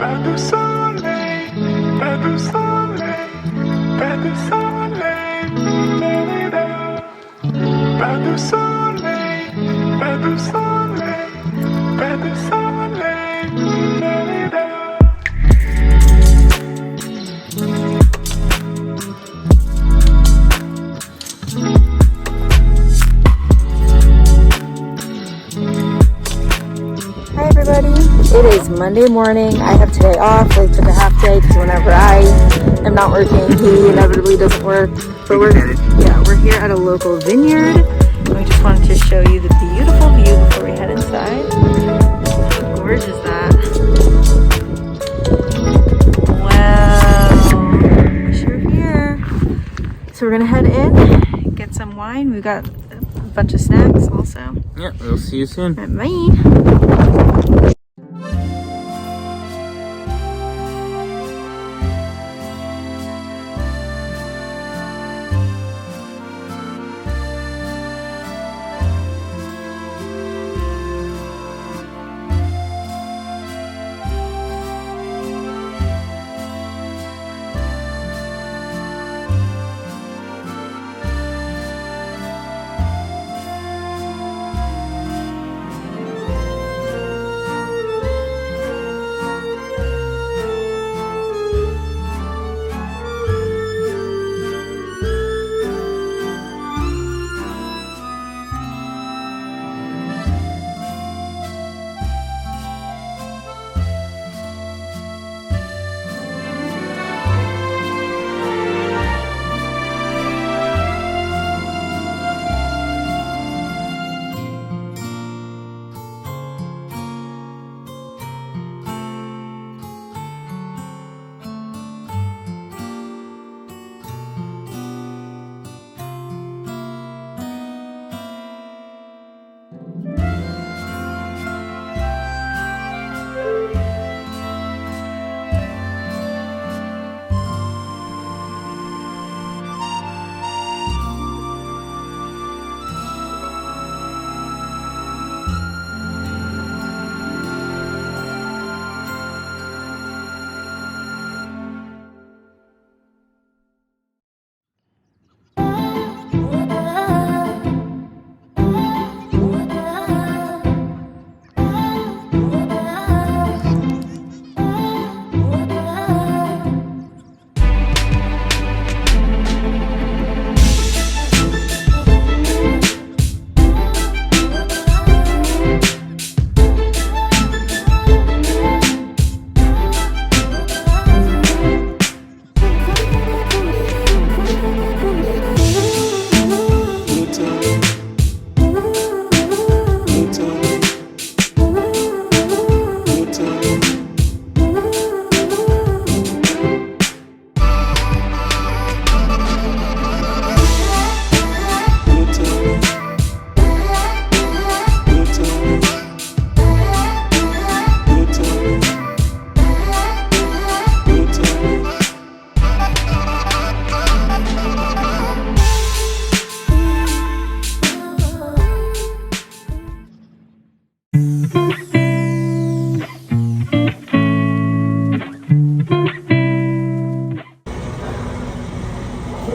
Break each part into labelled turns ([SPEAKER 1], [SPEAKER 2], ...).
[SPEAKER 1] Pas de soleil, pas de soleil, pas de soleil, pas de soleil, pas de soleil, pas de soleil.
[SPEAKER 2] Hi everybody, it is Monday morning. I have today off. I took a half day because whenever I am not working, he inevitably doesn't work. But we're here at a local vineyard. And we just wanted to show you the beautiful view before we head inside. How gorgeous is that? Wow, wish you were here. So we're gonna head in, get some wine. We've got a bunch of snacks also.
[SPEAKER 3] Yeah, we'll see you soon.
[SPEAKER 2] Bye.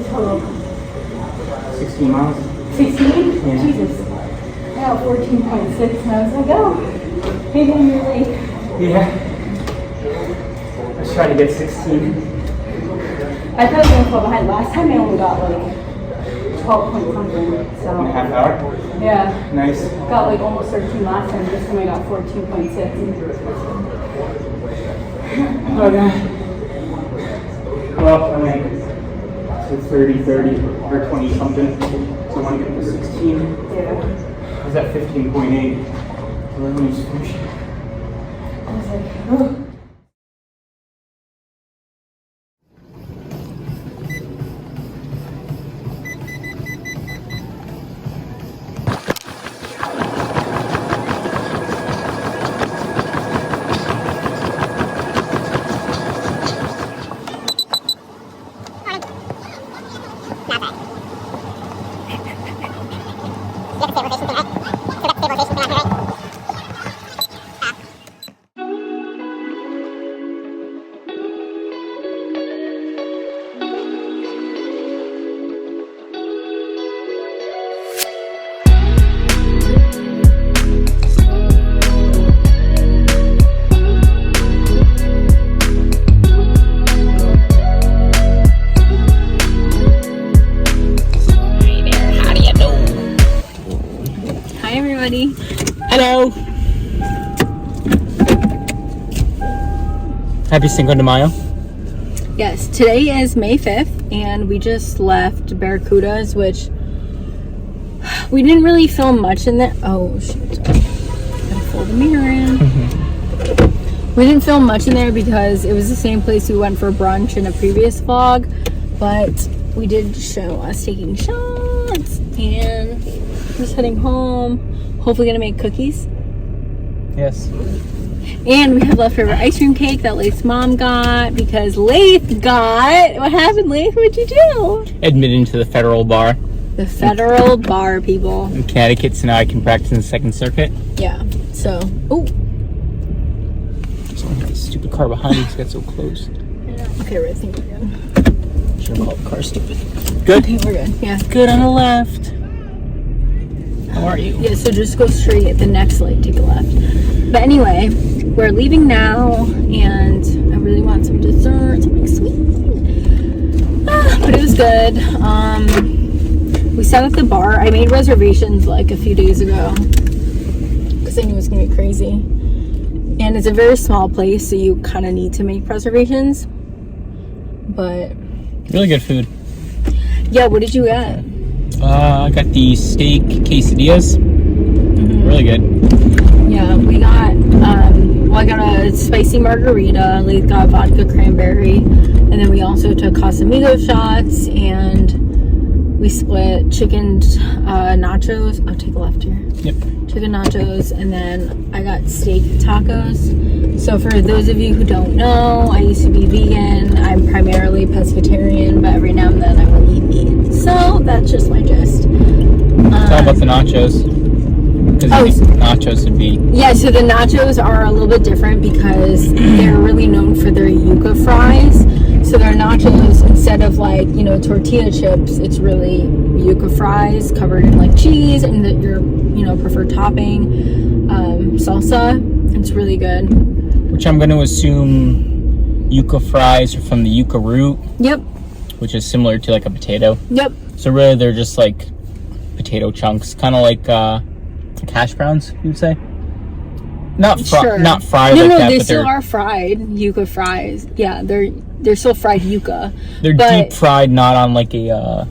[SPEAKER 4] Total
[SPEAKER 3] 16 miles?
[SPEAKER 4] 16?
[SPEAKER 3] Yeah.
[SPEAKER 4] Jesus. I got 14.6 and I was like, oh, maybe you're late.
[SPEAKER 3] Yeah. I was trying to get 16.
[SPEAKER 4] I thought I was going to fall behind. Last time I only got like 12 point something.
[SPEAKER 3] In a
[SPEAKER 4] So,
[SPEAKER 3] half hour?
[SPEAKER 4] yeah.
[SPEAKER 3] Nice.
[SPEAKER 4] Got like almost 13 last time. This time I got 14.6.
[SPEAKER 3] Okay. Well, I mean, it's 30 or 20 something. So I want to get to 16.
[SPEAKER 4] Yeah.
[SPEAKER 3] I was at 15.8. So let me just finish.
[SPEAKER 4] I was like, oh.
[SPEAKER 3] Happy Cinco de Mayo.
[SPEAKER 2] Yes, today is May 5th, and we just left Barracudas, which we didn't really film much in there. Oh, shoot. Gotta fold the mirror in. We didn't film much in there because it was the same place we went for brunch in a previous vlog, but we did show us taking shots, and just heading home. Hopefully gonna make cookies.
[SPEAKER 3] Yes.
[SPEAKER 2] And we have leftover ice cream cake that Layth's mom got because Layth got... What happened, Layth? What'd you do?
[SPEAKER 3] Admitted into the federal bar
[SPEAKER 2] The federal bar, people.
[SPEAKER 3] in Connecticut, so now I can practice in the Second Circuit.
[SPEAKER 2] Yeah, so... Oh,
[SPEAKER 3] So that stupid car behind me got so close.
[SPEAKER 2] okay, I think we're good.
[SPEAKER 3] Should have called the car stupid. Good?
[SPEAKER 2] Okay, we're good, yeah.
[SPEAKER 3] Good on the left. How are you?
[SPEAKER 2] Yeah, so just go straight at the next light, take a left. But anyway, we're leaving now, and I really want some dessert, something sweet. But it was good. We sat at the bar. I made reservations like a few days ago because I knew it was gonna be crazy. And it's a very small place, so you kind of need to make reservations. But
[SPEAKER 3] Really good food.
[SPEAKER 2] yeah, what did you get?
[SPEAKER 3] I got the steak quesadillas. Really good.
[SPEAKER 2] Yeah, we got, I got a spicy margarita, Layth got vodka cranberry, and then we also took Casamigo shots, and we split chicken nachos. I'll take a left here.
[SPEAKER 3] Yep.
[SPEAKER 2] Chicken nachos, and then I got steak tacos. So for those of you who don't know, I used to be vegan. I'm primarily pescatarian, but every now and then I will eat meat. So that's just my gist.
[SPEAKER 3] Talk about the nachos. Because nachos would be...
[SPEAKER 2] Yeah, so the nachos are a little bit different because they're really known for their yuca fries. So their nachos, instead of like, you know, tortilla chips, it's really yuca fries covered in like cheese and your, you know, preferred topping, salsa. It's really good.
[SPEAKER 3] Which I'm going to assume yuca fries are from the yuca root.
[SPEAKER 2] Yep.
[SPEAKER 3] Which is similar to like a potato.
[SPEAKER 2] Yep.
[SPEAKER 3] So really they're just like potato chunks. Kind of like hash browns, you would say? Not
[SPEAKER 2] Sure.
[SPEAKER 3] Not fried
[SPEAKER 2] no,
[SPEAKER 3] like
[SPEAKER 2] no,
[SPEAKER 3] that,
[SPEAKER 2] they
[SPEAKER 3] but
[SPEAKER 2] still are fried yuca fries. Yeah, they're still fried yuca.
[SPEAKER 3] they're deep fried, not on like a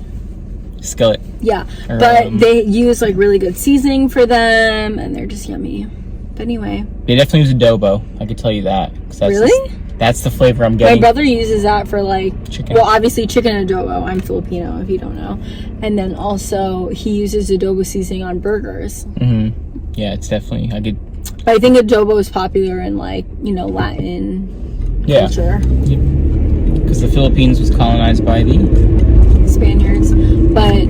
[SPEAKER 3] skillet.
[SPEAKER 2] Yeah,
[SPEAKER 3] Or,
[SPEAKER 2] but they use like really good seasoning for them, and they're just yummy. But anyway,
[SPEAKER 3] They definitely use adobo, I can tell you that. 'Cause that's
[SPEAKER 2] Really?
[SPEAKER 3] That's the flavor I'm
[SPEAKER 2] my
[SPEAKER 3] getting.
[SPEAKER 2] brother uses that for like
[SPEAKER 3] Chicken.
[SPEAKER 2] Well, obviously chicken adobo. I'm Filipino, if you don't know. And then also he uses adobo seasoning on burgers.
[SPEAKER 3] Yeah, it's definitely, I could...
[SPEAKER 2] But I think adobo is popular in like, you know, Latin
[SPEAKER 3] Yeah.
[SPEAKER 2] culture.
[SPEAKER 3] Because the Philippines was colonized by the...
[SPEAKER 2] Spaniards. But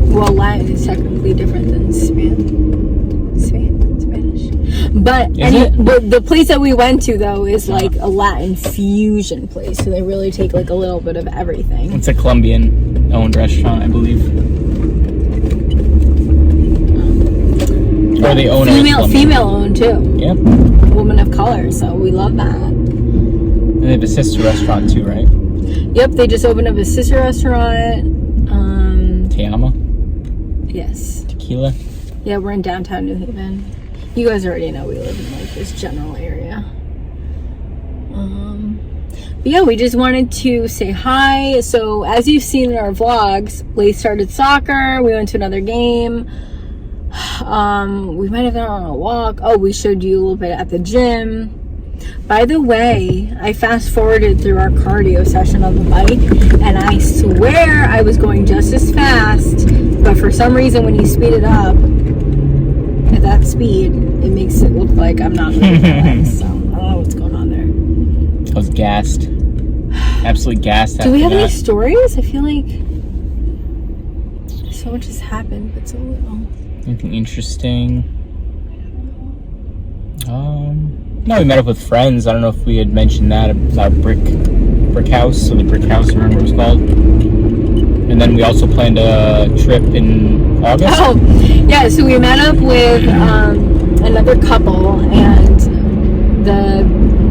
[SPEAKER 2] well, Latin is technically different than Spanish. But but the place that we went to though is like a Latin fusion place, so they really take like a little bit of everything.
[SPEAKER 3] It's a Colombian-owned restaurant, I believe. Or the owner is Colombian.
[SPEAKER 2] Female owned too.
[SPEAKER 3] Yep.
[SPEAKER 2] Woman of color, so we love that.
[SPEAKER 3] And they have a sister restaurant too, right?
[SPEAKER 2] Yep, they just opened up a sister restaurant.
[SPEAKER 3] Te Amo?
[SPEAKER 2] Yes.
[SPEAKER 3] Tequila?
[SPEAKER 2] Yeah, we're in downtown New Haven. You guys already know we live in like this general area. But yeah, we just wanted to say hi. So as you've seen in our vlogs, Layth started soccer. We went to another game. We might have gone on a walk. Oh, we showed you a little bit at the gym. By the way, I fast forwarded through our cardio session on the bike, and I swear I was going just as fast, but for some reason when you speed it up at that speed, it makes it look like I'm not moving my legs. So I don't know what's going on there.
[SPEAKER 3] I was gassed. Absolutely gassed.
[SPEAKER 2] Do we have any stories? I feel like so much has happened, but so little.
[SPEAKER 3] Anything interesting? No, we met up with friends. I don't know if we had mentioned that about brick house. So the brick house, remember what it was called? And then we also planned a trip in August.
[SPEAKER 2] Oh, yeah. So we met up with another couple, and the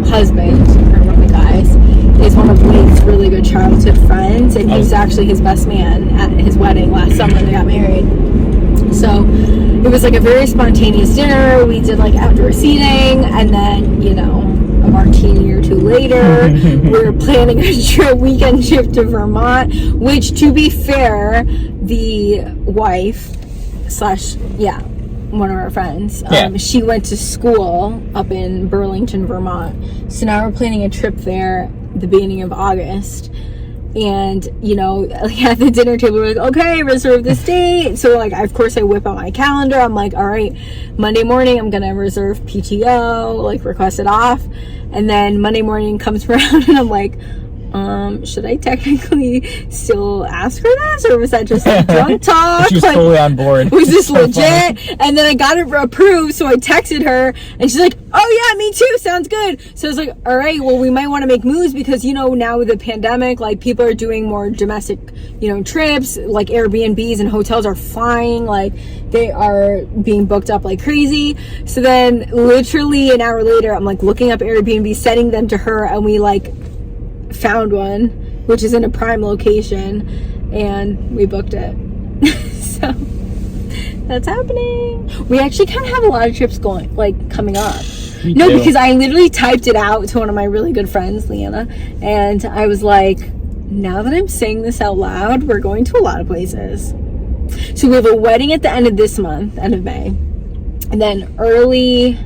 [SPEAKER 2] husband, or one of the guys, is one of Layth's really good childhood friends, and he was actually his best man at his wedding last summer. They got married. So it was like a very spontaneous dinner. We did like outdoor seating, and then, you know, a martini or two later. We're planning a weekend trip to Vermont, which, to be fair, the wife / one of our friends, she went to school up in Burlington, Vermont. So now we're planning a trip there the beginning of August. And, you know, at the dinner table, we're like, okay, reserve this date. So, like, of course, I whip out my calendar. I'm like, all right, Monday morning, I'm going to reserve PTO, like, request it off. And then Monday morning comes around, and I'm like, should I technically still ask for this, or was that just like drunk talk?
[SPEAKER 3] She was
[SPEAKER 2] like,
[SPEAKER 3] totally on board.
[SPEAKER 2] Was this legit? And then I got it approved, so I texted her, and she's like, oh yeah, me too, sounds good. So I was like, all right, well, we might want to make moves, because, you know, now with the pandemic, like, people are doing more domestic, you know, trips, like Airbnbs and hotels are flying, like, they are being booked up like crazy. So then literally an hour later, I'm like looking up Airbnb, sending them to her, and we like found one which is in a prime location, and we booked it. So that's happening. We actually kind of have a lot of trips coming up. No, because I literally typed it out to one of my really good friends, Leanna, and I was like, now that I'm saying this out loud, we're going to a lot of places. So we have a wedding at the end of this month, end of May, and then we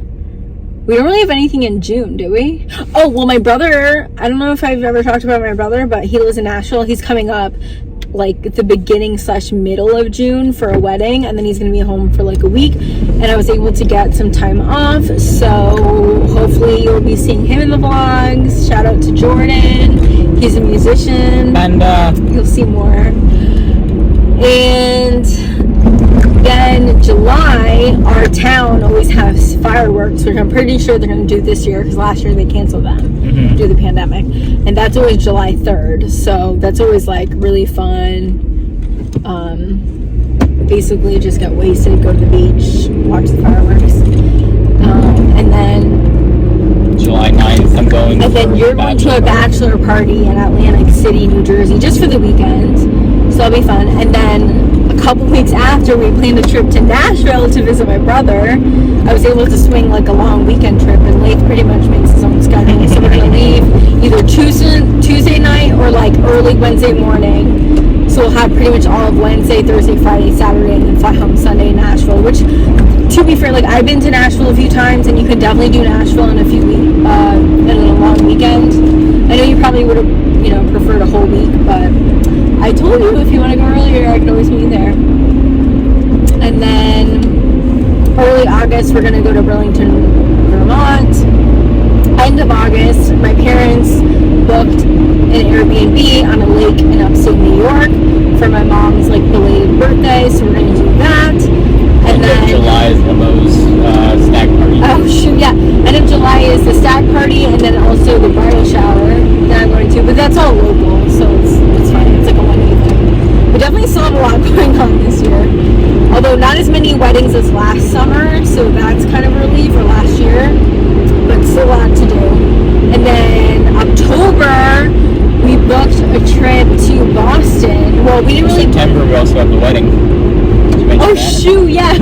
[SPEAKER 2] don't really have anything in June, do we? Oh, well, my brother, I don't know if I've ever talked about my brother, but he lives in Nashville. He's coming up like the beginning / middle of June for a wedding, and then he's going to be home for like a week, and I was able to get some time off, so hopefully you'll be seeing him in the vlogs. Shout out to Jordan. He's a musician. And you'll see more. And then July, our town always has fireworks, which I'm pretty sure they're going to do this year, because last year they canceled them due to the pandemic. And that's always July 3rd. So that's always like really fun. Basically just get wasted, go to the beach, watch the fireworks. And then
[SPEAKER 3] July 9th, I'm going.
[SPEAKER 2] And then you're going to a bachelor party in Atlantic City, New Jersey, just for the weekend. So that'll be fun. And then a couple weeks after, we planned a trip to Nashville to visit my brother. I was able to swing like a long weekend trip, and Layth pretty much makes his own schedule. So we're going to leave either Tuesday night or like early Wednesday morning. So we'll have pretty much all of Wednesday, Thursday, Friday, Saturday, and then fly home Sunday in Nashville, which, to be fair, like, I've been to Nashville a few times, and you could definitely do Nashville in a few weeks, in a long weekend. I know you probably would have, you know, preferred a whole week, but I told you if you want to go earlier, I could always meet you there. And then early August, we're going to go to Burlington, Vermont. End of August, my parents booked an Airbnb on a lake in upstate New York for my mom's like belated birthday, so we're going to do that. And then
[SPEAKER 3] July is Emma's stag party.
[SPEAKER 2] Oh shoot, yeah. End of July is the stag party, and then also the bridal shower that I'm going to. But that's all local, so it's fine. It's like a one-day thing. We definitely still have a lot going on this year. Although not as many weddings as last summer, so that's kind of a relief, or last year. But still a lot to do. And then October, we booked a trip to Boston. Well, we didn't really.
[SPEAKER 3] September, we also have the wedding.
[SPEAKER 2] Oh shoot, yeah.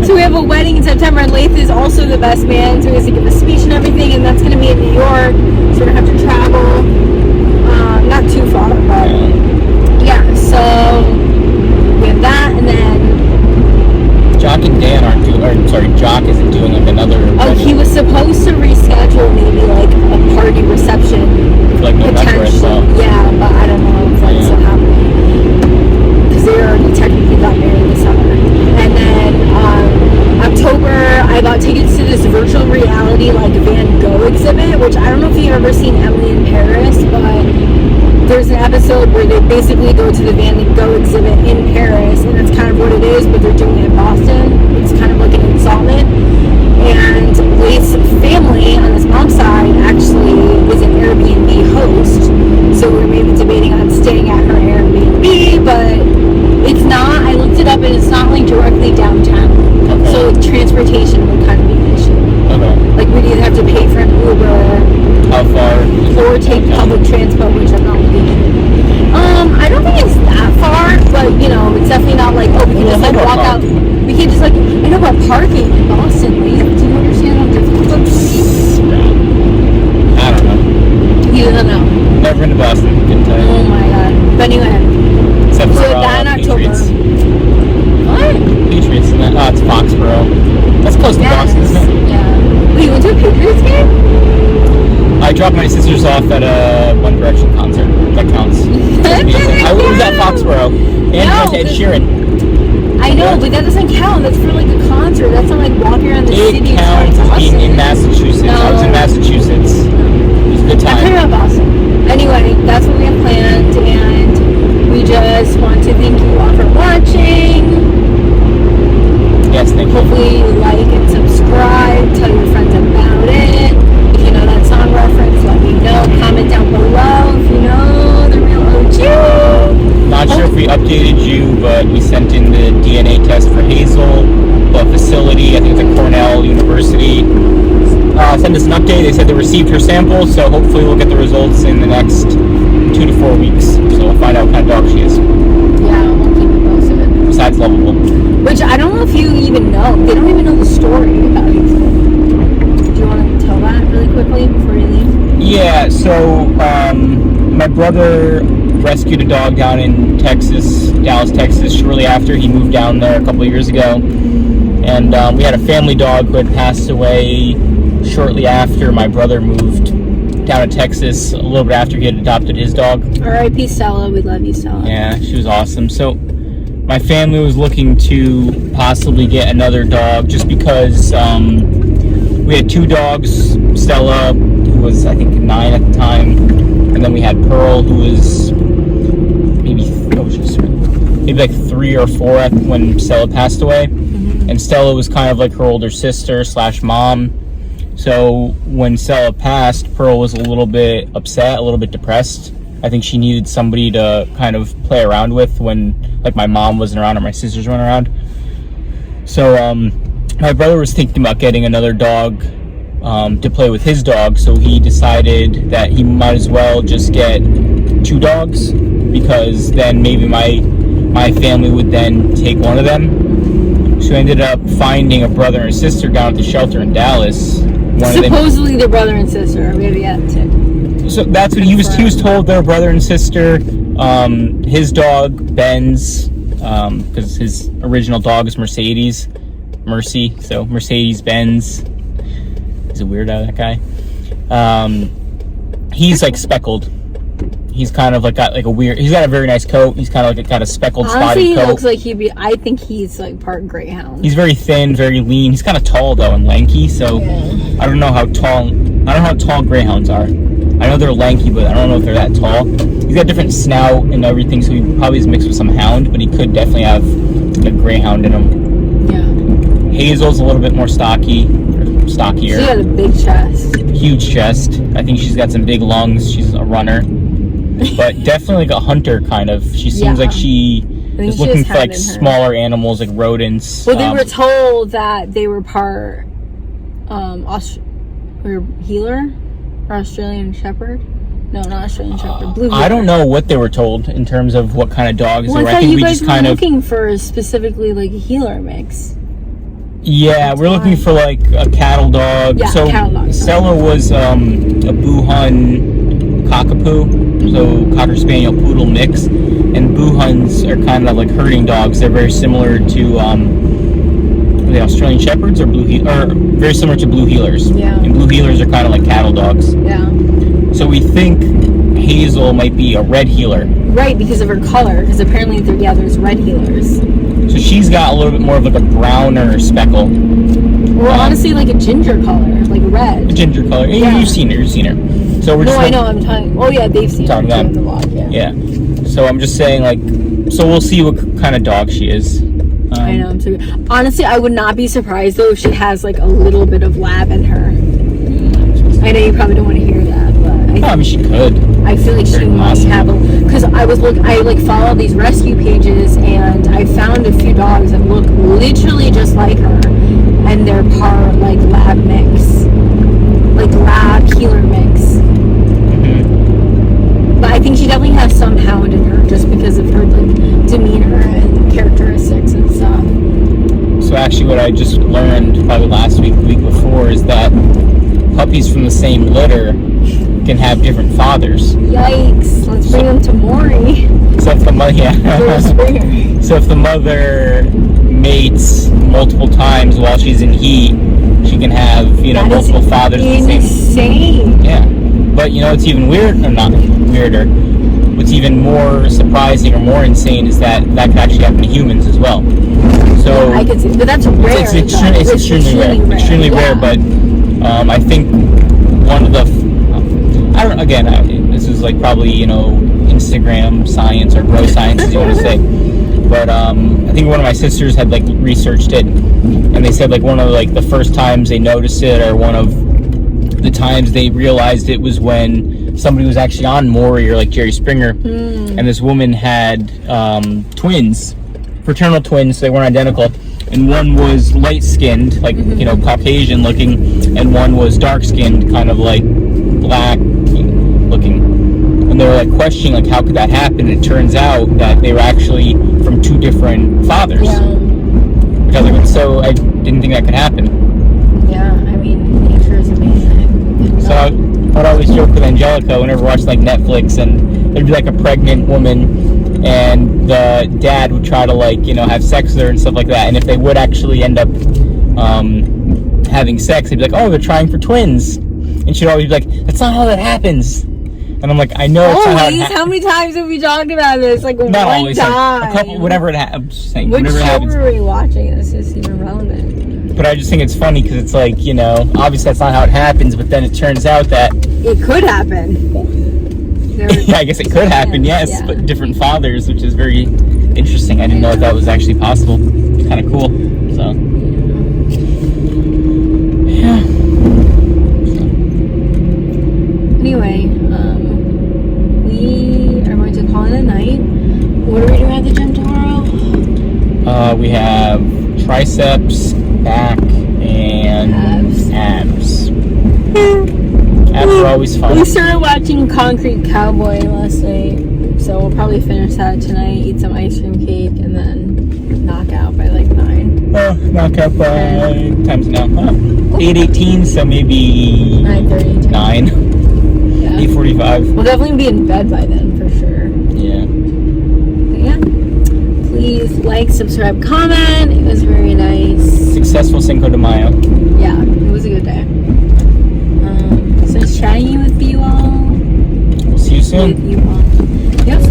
[SPEAKER 2] So we have a wedding in September, and Layth is also the best man, so he has to give a speech and everything, and that's going to be in New York, so we're going to have to travel, not too far, but yeah, so we have that, and then
[SPEAKER 3] Jock and Dan aren't doing, or sorry, Jock isn't doing like another
[SPEAKER 2] oh, he was supposed to reschedule maybe like a party reception,
[SPEAKER 3] like November as well.
[SPEAKER 2] Yeah, but I don't know if that's still happening, because they already technically got married this summer. And then October, I bought tickets to this virtual reality like Van Gogh exhibit, which I don't know if you've ever seen Emily in Paris, but there's an episode where they basically go to the Van Gogh exhibit in Paris, and that's kind of what it is, but they're doing it in Boston. It's kind of like an installment. And Layth's family on his mom's side actually is an Airbnb host, so we're maybe debating on staying at her Airbnb, but it's not, I looked it up, and it's not like directly downtown. Okay. So like, transportation would kind of be an issue. Okay. Like we'd either have to pay for an Uber.
[SPEAKER 3] How far?
[SPEAKER 2] Or take public transport, which I'm not looking at. I don't think it's that far, but you know, it's definitely not like, oh, we can just like walk out. We can just like, I know about parking in Boston. Do you understand how difficult that would be?
[SPEAKER 3] been to Boston. Good time.
[SPEAKER 4] Oh my god. But anyway.
[SPEAKER 3] Except for
[SPEAKER 4] So that in October.
[SPEAKER 3] Patriots.
[SPEAKER 4] What?
[SPEAKER 3] Patriots and that. Oh, it's Foxborough. That's close to Boston, isn't it?
[SPEAKER 4] Yeah. Wait, you went to a Patriots game?
[SPEAKER 3] I dropped my sisters off at a One Direction concert. That counts. I was at Foxborough. And I went to Ed Sheeran.
[SPEAKER 4] I know, but that doesn't count. That's for like a concert. That's not like walking around the city.
[SPEAKER 3] It counts as being in Massachusetts.
[SPEAKER 4] No.
[SPEAKER 3] I was in Massachusetts. It was a good
[SPEAKER 4] I'm talking
[SPEAKER 3] time.
[SPEAKER 4] about Boston. Anyway, that's what we have planned, and we just want to thank you all for watching.
[SPEAKER 3] Yes, thank you.
[SPEAKER 4] Hopefully you like and subscribe. Tell your friends about it. If you know that song reference, let me know. Comment down below if you know the real OG.
[SPEAKER 3] Not sure if we updated you, but we sent in the DNA test for Hazel, the facility, I think it's at Cornell University. Sent us an update. They said they received her sample, so hopefully we'll get the results in the next 2 to 4 weeks. So we'll find out what kind of dog she is.
[SPEAKER 4] Yeah, we'll keep you posted.
[SPEAKER 3] Besides lovable.
[SPEAKER 4] Which I don't know if you even know. They don't even know the story about Hazel. Do you want to tell that really quickly before you leave?
[SPEAKER 3] Yeah, so my brother rescued a dog down in Texas, Dallas, Texas, shortly after he moved down there a couple of years ago. And we had a family dog who had passed away shortly after my brother moved down to Texas, a little bit after he had adopted his dog.
[SPEAKER 4] R.I.P. Stella. We love you, Stella.
[SPEAKER 3] Yeah, she was awesome. So my family was looking to possibly get another dog just because we had 2 dogs. Stella, who was I think 9 at the time, and then we had Pearl, who was maybe like 3 or 4 when Stella passed away. And Stella was kind of like her older sister / mom. So when Stella passed, Pearl was a little bit upset, a little bit depressed. I think she needed somebody to kind of play around with when like my mom wasn't around or my sisters weren't around. So my brother was thinking about getting another dog to play with his dog, so he decided that he might as well just get 2 dogs, because then maybe my family would then take one of them. So we ended up finding a brother and sister down at the shelter in Dallas.
[SPEAKER 4] Supposedly they're brother and sister. We have yet to.
[SPEAKER 3] So that's what he was told. They're brother and sister. His dog Benz, because his original dog is Mercy. So Mercedes Benz. He's a weirdo, that guy. He's like speckled. He's kind of like got like a weird. He's got a very nice coat. He's kind of like got a speckled, spotted coat.
[SPEAKER 4] He looks like he'd be. I think he's like part greyhound.
[SPEAKER 3] He's very thin, very lean. He's kind of tall though and lanky. So I don't know how tall. I don't know how tall greyhounds are. I know they're lanky, but I don't know if they're that tall. He's got a different snout and everything, so he probably is mixed with some hound, but he could definitely have a greyhound in him.
[SPEAKER 4] Yeah.
[SPEAKER 3] Hazel's a little bit more stockier.
[SPEAKER 4] She got a big chest.
[SPEAKER 3] Huge chest. I think she's got some big lungs. She's a runner. But definitely like a hunter kind of. She seems like she is looking for like smaller animals, like rodents.
[SPEAKER 4] Well, they were told that they were part healer or Australian Shepherd. No, not Australian Shepherd. Blue healer.
[SPEAKER 3] I don't know what they were told in terms of what kind of dogs they were.
[SPEAKER 4] I think we just kind of looking for specifically like a healer mix.
[SPEAKER 3] Yeah, we're looking for like a cattle dog.
[SPEAKER 4] Yeah,
[SPEAKER 3] so
[SPEAKER 4] cattle dog.
[SPEAKER 3] Stella was a Buhun cockapoo, so Cocker Spaniel Poodle mix, and Buhuns are kind of like herding dogs. They're very similar to the Australian Shepherds or very similar to Blue Heelers.
[SPEAKER 4] Yeah.
[SPEAKER 3] And Blue Heelers are kind of like cattle dogs.
[SPEAKER 4] Yeah.
[SPEAKER 3] So we think Hazel might be a red heeler.
[SPEAKER 4] Right, because of her color. Because apparently there's red heelers.
[SPEAKER 3] So she's got a little bit more of like a browner speckle.
[SPEAKER 4] Or honestly, like a ginger color, like red.
[SPEAKER 3] A ginger color. Yeah. You've seen her. So we're just
[SPEAKER 4] I know. I'm talking. Oh yeah, they've seen her too in the vlog.
[SPEAKER 3] Yeah. So I'm just saying, like, so we'll see what kind of dog she is.
[SPEAKER 4] I know. Honestly, I would not be surprised though if she has like a little bit of lab in her. I know you probably don't want to hear that, but
[SPEAKER 3] I mean, she could.
[SPEAKER 4] I feel like she might have because I follow these rescue pages and I found a few dogs that look literally just like her, and they're part like lab mix, like lab healer mix. Mm-hmm. But I think she definitely has some hound in her just because of her like demeanor and characteristics and stuff.
[SPEAKER 3] So actually, what I just learned probably last week, the week before, is that puppies from the same litter can have different fathers.
[SPEAKER 4] Yikes! Let's bring them to Maury.
[SPEAKER 3] So if the mother,
[SPEAKER 4] Little Springer.
[SPEAKER 3] so if the mother mates multiple times while she's in heat, she can have
[SPEAKER 4] That is
[SPEAKER 3] multiple fathers at the same.
[SPEAKER 4] insane.
[SPEAKER 3] Yeah, but it's even weird, or not weirder. What's even more surprising or more insane is that could actually happen to humans as well. So
[SPEAKER 4] I can see, but that's rare.
[SPEAKER 3] it's extremely rare. Extremely rare, but I think one of the this is like probably Instagram science or bro science as you want to say, but I think one of my sisters had like researched it, and they said like one of like the first times they noticed it, or one of the times they realized it, was when somebody was actually on Maury or like Jerry Springer, and this woman had twins, fraternal twins. So they weren't identical, and one was light-skinned, like Caucasian looking, and one was dark-skinned, kind of like black looking. And they were like questioning like how could that happen. And it turns out that they were actually from two different fathers.
[SPEAKER 4] Yeah.
[SPEAKER 3] Which I was like, so I didn't think that could happen.
[SPEAKER 4] Yeah, I mean, nature is amazing.
[SPEAKER 3] So I'd always joke with Angelica whenever we're watching like Netflix, and there'd be like a pregnant woman, and the dad would try to like have sex with her and stuff like that. And if they would actually end up having sex, they'd be like, oh, they're trying for twins, and she'd always be like, that's not how that happens. And I'm like, I know it's not how it happens.
[SPEAKER 4] How many times have we talked about this? Like
[SPEAKER 3] not
[SPEAKER 4] one
[SPEAKER 3] always,
[SPEAKER 4] time.
[SPEAKER 3] like, a couple, whenever it happens. I'm just saying,
[SPEAKER 4] Which
[SPEAKER 3] whenever it
[SPEAKER 4] show
[SPEAKER 3] happens.
[SPEAKER 4] were we watching? This is even relevant.
[SPEAKER 3] But I just think it's funny because it's like, obviously that's not how it happens, but then it turns out that
[SPEAKER 4] It could happen.
[SPEAKER 3] yeah, I guess it could happen, yes,
[SPEAKER 4] Yeah.
[SPEAKER 3] but different fathers, which is very interesting. I didn't know that was actually possible. It's kind of cool. So, yeah.
[SPEAKER 4] Anyway, we are going to call it a night. What are we doing at the gym tomorrow?
[SPEAKER 3] We have triceps, back, and abs. Abs are always fun.
[SPEAKER 4] We started watching Concrete Cowboy last night, so we'll probably finish that tonight, eat some ice cream cake, and then knock out by like 9.
[SPEAKER 3] Knock out by times now. 8:18, so maybe
[SPEAKER 4] 9:30.
[SPEAKER 3] 9.
[SPEAKER 4] Yeah.
[SPEAKER 3] 8:45.
[SPEAKER 4] We'll definitely be in bed by then, for sure.
[SPEAKER 3] Yeah.
[SPEAKER 4] But yeah. Please like, subscribe, comment. It was very nice.
[SPEAKER 3] Successful Cinco de Mayo.
[SPEAKER 4] Yeah, it was a good day. So nice chatting with you all.
[SPEAKER 3] We'll see you soon.
[SPEAKER 4] With you all. Yep.